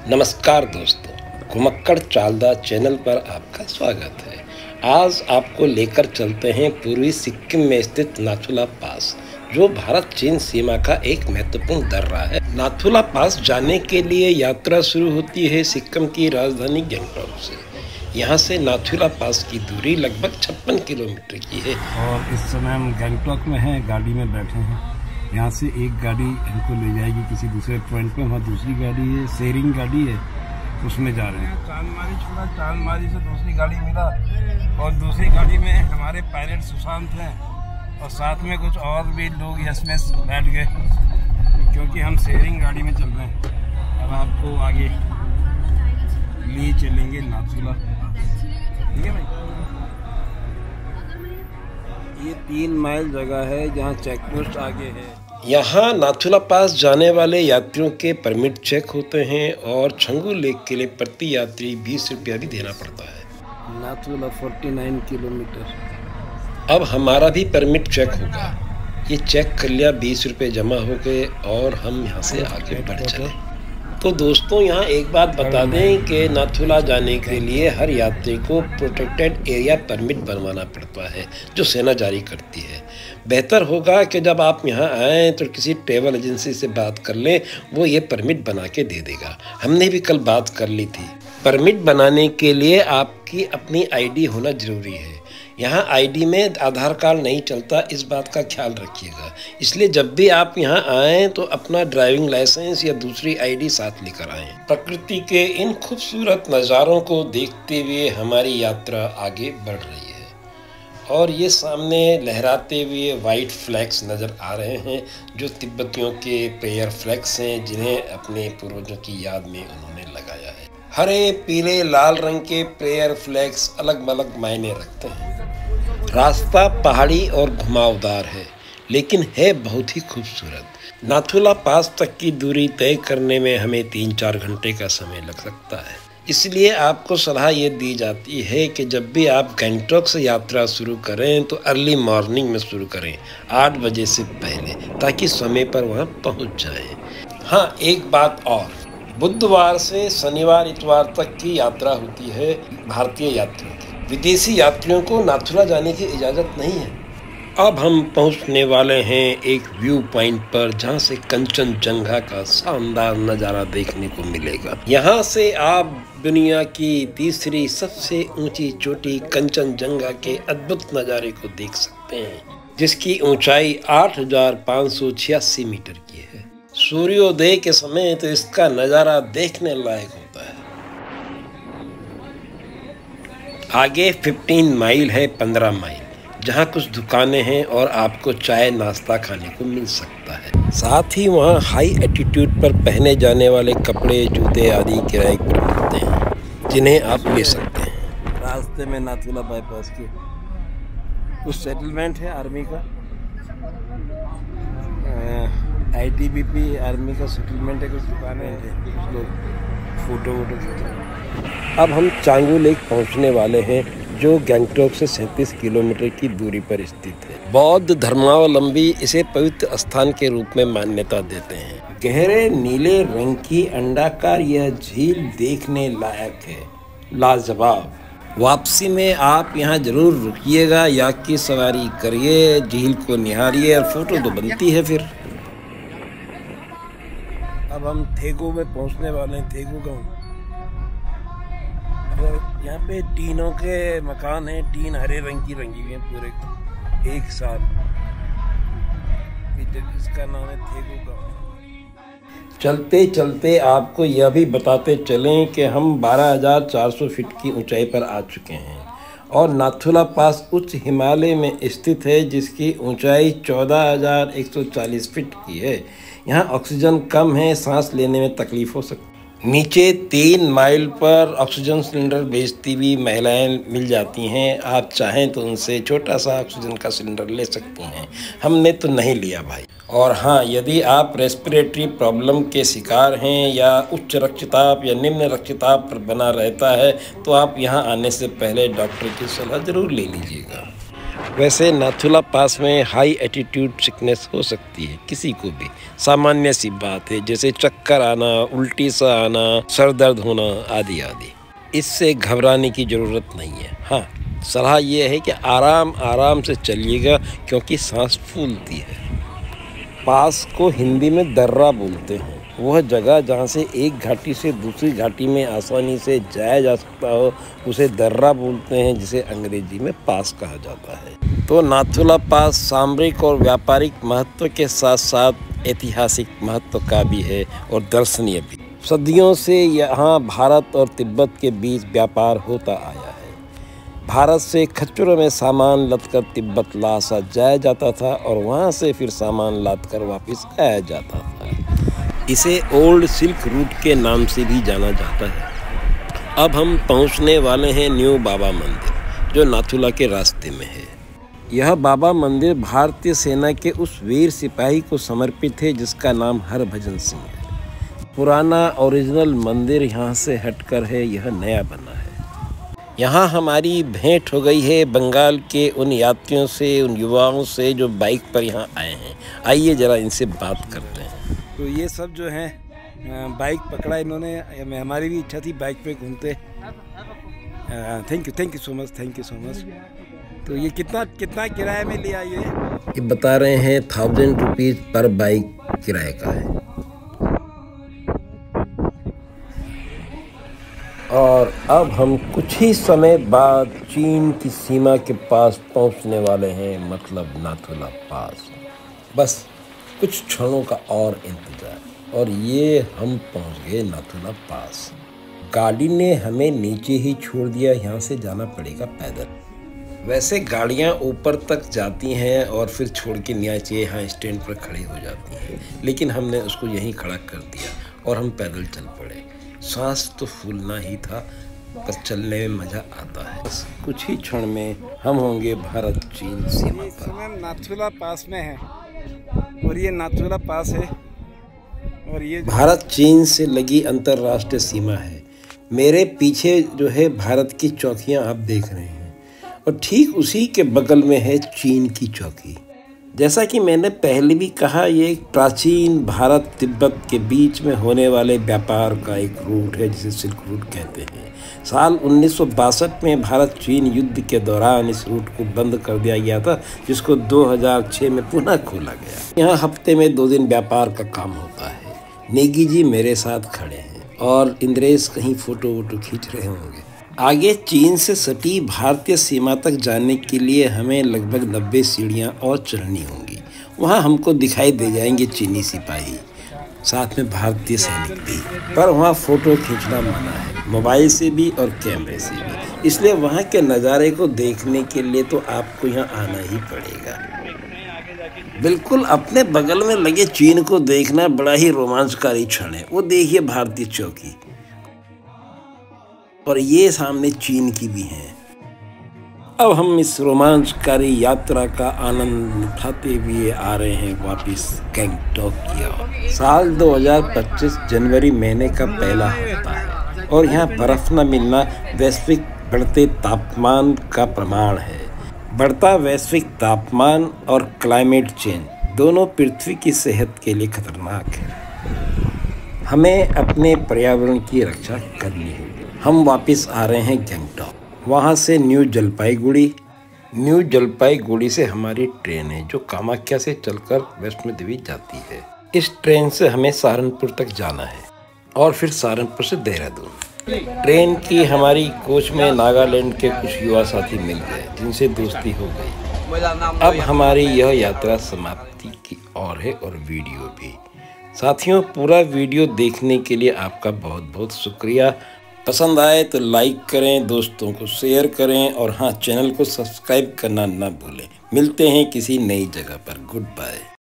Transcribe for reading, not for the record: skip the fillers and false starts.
नमस्कार दोस्तों, घुमक्कड़ चालदा चैनल पर आपका स्वागत है। आज आपको लेकर चलते हैं पूर्वी सिक्किम में स्थित नाथुला पास, जो भारत चीन सीमा का एक महत्वपूर्ण दर्रा है। नाथुला पास जाने के लिए यात्रा शुरू होती है सिक्किम की राजधानी गंगटोक से। यहाँ से नाथुला पास की दूरी लगभग 56 किलोमीटर की है। और इस समय हम गंगटोक में हैं, गाड़ी में बैठे हैं। यहाँ से एक गाड़ी हमको ले जाएगी किसी दूसरे पॉइंट पे, वहाँ दूसरी गाड़ी है, शेयरिंग गाड़ी है, उसमें जा रहे हैं। चांदमारी छोड़ा, चांदमारी से दूसरी गाड़ी मिला और दूसरी गाड़ी में हमारे पायलट सुशांत हैं और साथ में कुछ और भी लोग इसमें बैठ गए, क्योंकि हम शेयरिंग गाड़ी में चल रहे हैं। अब आपको आगे लिए चलेंगे नाथुला। ठीक है भाई, ये 3 माइल जगह है जहाँ चेक पोस्ट आगे है। यहाँ नाथुला पास जाने वाले यात्रियों के परमिट चेक होते हैं और छंगू लेक के लिए प्रति यात्री 20 रुपया भी देना पड़ता है। नाथुला 49 किलोमीटर। अब हमारा भी परमिट चेक होगा। ये चेक कर लिया, 20 रुपये जमा हो गए और हम यहाँ से आगे बढ़ चले। तो दोस्तों, यहाँ एक बात बता दें कि नाथुला जाने के लिए हर यात्री को प्रोटेक्टेड एरिया परमिट बनवाना पड़ता है, जो सेना जारी करती है। बेहतर होगा कि जब आप यहाँ आएँ तो किसी ट्रैवल एजेंसी से बात कर लें, वो ये परमिट बना के दे देगा। हमने भी कल बात कर ली थी। परमिट बनाने के लिए आपकी अपनी आईडी होना ज़रूरी है। यहाँ आईडी में आधार कार्ड नहीं चलता, इस बात का ख्याल रखिएगा। इसलिए जब भी आप यहाँ आएँ तो अपना ड्राइविंग लाइसेंस या दूसरी आईडी साथ लेकर आएँ। प्रकृति के इन खूबसूरत नज़ारों को देखते हुए हमारी यात्रा आगे बढ़ रही है और ये सामने लहराते हुए वाइट फ्लैग्स नज़र आ रहे हैं, जो तिब्बतियों के प्रेयर फ्लैग्स हैं, जिन्हें अपने पूर्वजों की याद में उन्होंने लगाया है। हरे, पीले, लाल रंग के प्रेयर फ्लैग्स अलग अलग मायने रखते हैं। रास्ता पहाड़ी और घुमावदार है, लेकिन है बहुत ही खूबसूरत। नाथुला पास तक की दूरी तय करने में हमें 3-4 घंटे का समय लग सकता है। इसलिए आपको सलाह ये दी जाती है कि जब भी आप गंगटोक से यात्रा शुरू करें तो अर्ली मॉर्निंग में शुरू करें, 8 बजे से पहले, ताकि समय पर वहाँ पहुँच जाएं। हाँ, एक बात और, बुधवार से शनिवार इतवार तक की यात्रा होती है भारतीय यात्रियों की। विदेशी यात्रियों को नाथुला जाने की इजाज़त नहीं है। अब हम पहुंचने वाले हैं एक व्यू पॉइंट पर, जहां से कंचनजंगा का शानदार नज़ारा देखने को मिलेगा। यहां से आप दुनिया की तीसरी सबसे ऊंची चोटी कंचनजंगा के अद्भुत नज़ारे को देख सकते हैं, जिसकी ऊंचाई 8,586 मीटर की है। सूर्योदय के समय तो इसका नज़ारा देखने लायक होता है। आगे 15 माइल है, 15 माइल, जहाँ कुछ दुकानें हैं और आपको चाय नाश्ता खाने को मिल सकता है। साथ ही वहाँ हाई एटीट्यूड पर पहने जाने वाले कपड़े, जूते आदि किराए पर मिलते हैं, जिन्हें आप ले सकते हैं। रास्ते में नाथुला बाईपास के कुछ सेटलमेंट है आर्मी का, ITBP आर्मी का सेटलमेंट है, कुछ दुकानें हैं, कुछ लोग फोटो वोटो खींच रहे हैं। अब हम चांगू लेक पहुंचने वाले हैं, जो गंगटोक से 37 किलोमीटर की दूरी पर स्थित है। बौद्ध धर्मावलंबी इसे पवित्र स्थान के रूप में मान्यता देते हैं। गहरे नीले रंग की अंडाकार यह झील देखने लायक है, लाजवाब। वापसी में आप यहाँ जरूर रुकिएगा, याक की सवारी करिए, झील को निहारिए और फोटो तो बनती है फिर। अब हम थेगू में पहुँचने वाले हैं, थेगू गाँव। यहाँ पे टीनों के मकान हैं, टीन हरे रंग की रंगी हुई हैं पूरे एक साथ। इसका नाम है थेगू गाँव। चलते चलते आपको यह भी बताते चलें कि हम 12,400 फीट की ऊंचाई पर आ चुके हैं और नाथुला पास उच्च हिमालय में स्थित है, जिसकी ऊंचाई 14,140 फीट की है। यहाँ ऑक्सीजन कम है, सांस लेने में तकलीफ हो सकती है। नीचे 3 माइल पर ऑक्सीजन सिलेंडर बेचती हुई महिलाएं मिल जाती हैं। आप चाहें तो उनसे छोटा सा ऑक्सीजन का सिलेंडर ले सकती हैं। हमने तो नहीं लिया भाई। और हाँ, यदि आप रेस्पिरेटरी प्रॉब्लम के शिकार हैं या उच्च रक्तचाप या निम्न रक्तचाप पर बना रहता है, तो आप यहाँ आने से पहले डॉक्टर की सलाह ज़रूर ले लीजिएगा। वैसे नाथुला पास में हाई एटीट्यूड सिकनेस हो सकती है किसी को भी, सामान्य सी बात है, जैसे चक्कर आना, उल्टी सा आना, सर दर्द होना आदि आदि। इससे घबराने की ज़रूरत नहीं है। हाँ, सलाह ये है कि आराम आराम से चलिएगा क्योंकि सांस फूलती है। पास को हिंदी में दर्रा बोलते हैं। वह जगह जहाँ से एक घाटी से दूसरी घाटी में आसानी से जाया जा सकता हो उसे दर्रा बोलते हैं, जिसे अंग्रेजी में पास कहा जाता है। तो नाथुला पास सामरिक और व्यापारिक महत्व के साथ साथ ऐतिहासिक महत्व का भी है और दर्शनीय भी। सदियों से यहाँ भारत और तिब्बत के बीच व्यापार होता आया है। भारत से खच्चरों में सामान लदकर तिब्बत लासा जाया जाता था और वहाँ से फिर सामान लादकर वापस आया जाता था। इसे ओल्ड सिल्क रूट के नाम से भी जाना जाता है। अब हम पहुँचने वाले हैं न्यू बाबा मंदिर, जो नाथुला के रास्ते में है। यह बाबा मंदिर भारतीय सेना के उस वीर सिपाही को समर्पित है जिसका नाम हरभजन सिंह है। पुराना ओरिजिनल मंदिर यहाँ से हटकर है, यह नया बना है। यहाँ हमारी भेंट हो गई है बंगाल के उन यात्रियों से, उन युवाओं से जो बाइक पर यहाँ आए हैं। आइए ज़रा इनसे बात करते हैं। तो ये सब जो हैं बाइक पकड़ा इन्होंने, हमारी भी इच्छा थी बाइक पे घूमते। Thank you so much. तो ये कितना किराए में लिया ये बता रहे हैं 1000 रुपीज़ पर बाइक किराए का है। और अब हम कुछ ही समय बाद चीन की सीमा के पास पहुंचने वाले हैं, मतलब नाथुला पास। बस कुछ क्षणों का और इंतजार और ये हम पहुंच गए नाथुला पास। गाड़ी ने हमें नीचे ही छोड़ दिया, यहाँ से जाना पड़ेगा पैदल। वैसे गाड़ियाँ ऊपर तक जाती हैं और फिर छोड़ के नीचे यहाँ स्टैंड पर खड़ी हो जाती हैं, लेकिन हमने उसको यहीं खड़ा कर दिया और हम पैदल चल पड़े। सांस तो फूलना ही था, पर चलने में मज़ा आता है। बस कुछ ही क्षण में हम होंगे भारत चीन सीमा पर। नाथुला पास में है और ये नाथुला पास है और ये भारत चीन से लगी अंतर्राष्ट्रीय सीमा है। मेरे पीछे जो है भारत की चौकियां आप देख रहे हैं और ठीक उसी के बगल में है चीन की चौकी। जैसा कि मैंने पहले भी कहा, ये एक प्राचीन भारत तिब्बत के बीच में होने वाले व्यापार का एक रूट है जिसे सिल्क रूट कहते हैं। साल 1962 में भारत चीन युद्ध के दौरान इस रूट को बंद कर दिया गया था, जिसको 2006 में पुनः खोला गया। यहाँ हफ्ते में 2 दिन व्यापार का काम होता है। नेगी जी मेरे साथ खड़े हैं और इंद्रेश कहीं फोटो वोटो खींच रहे होंगे। आगे चीन से सटी भारतीय सीमा तक जाने के लिए हमें लगभग 90 सीढ़ियाँ और चढ़नी होंगी। वहाँ हमको दिखाई दे जाएंगे चीनी सिपाही, साथ में भारतीय सैनिक भी, पर वहाँ फ़ोटो खींचना मना है, मोबाइल से भी और कैमरे से भी। इसलिए वहाँ के नज़ारे को देखने के लिए तो आपको यहाँ आना ही पड़ेगा। बिल्कुल अपने बगल में लगे चीन को देखना बड़ा ही रोमांचकारी क्षण है। वो देखिए भारतीय चौकी और ये सामने चीन की भी है। अब हम इस रोमांचकारी यात्रा का आनंद उठाते हुए आ रहे हैं वापस गैंगटॉक की ओर। साल 2025 जनवरी महीने का पहला हफ्ता है और यहाँ बर्फ न मिलना वैश्विक बढ़ते तापमान का प्रमाण है। बढ़ता वैश्विक तापमान और क्लाइमेट चेंज दोनों पृथ्वी की सेहत के लिए खतरनाक है। हमें अपने पर्यावरण की रक्षा करनी होगी। हम वापस आ रहे हैं गैंगटॉक, वहाँ से न्यू जलपाईगुड़ी से हमारी ट्रेन है जो कामाख्या से चलकर वैष्णो देवी जाती है। इस ट्रेन से हमें सहारनपुर तक जाना है और फिर सहारनपुर से देहरादून। ट्रेन की हमारी कोच में नागालैंड के कुछ युवा साथी मिल गए जिनसे दोस्ती हो गई। अब हमारी यह यात्रा समाप्ति की ओर है और वीडियो भी। साथियों, पूरा वीडियो देखने के लिए आपका बहुत बहुत शुक्रिया। पसंद आए तो लाइक करें, दोस्तों को शेयर करें और हाँ, चैनल को सब्सक्राइब करना ना भूलें। मिलते हैं किसी नई जगह पर। Good bye.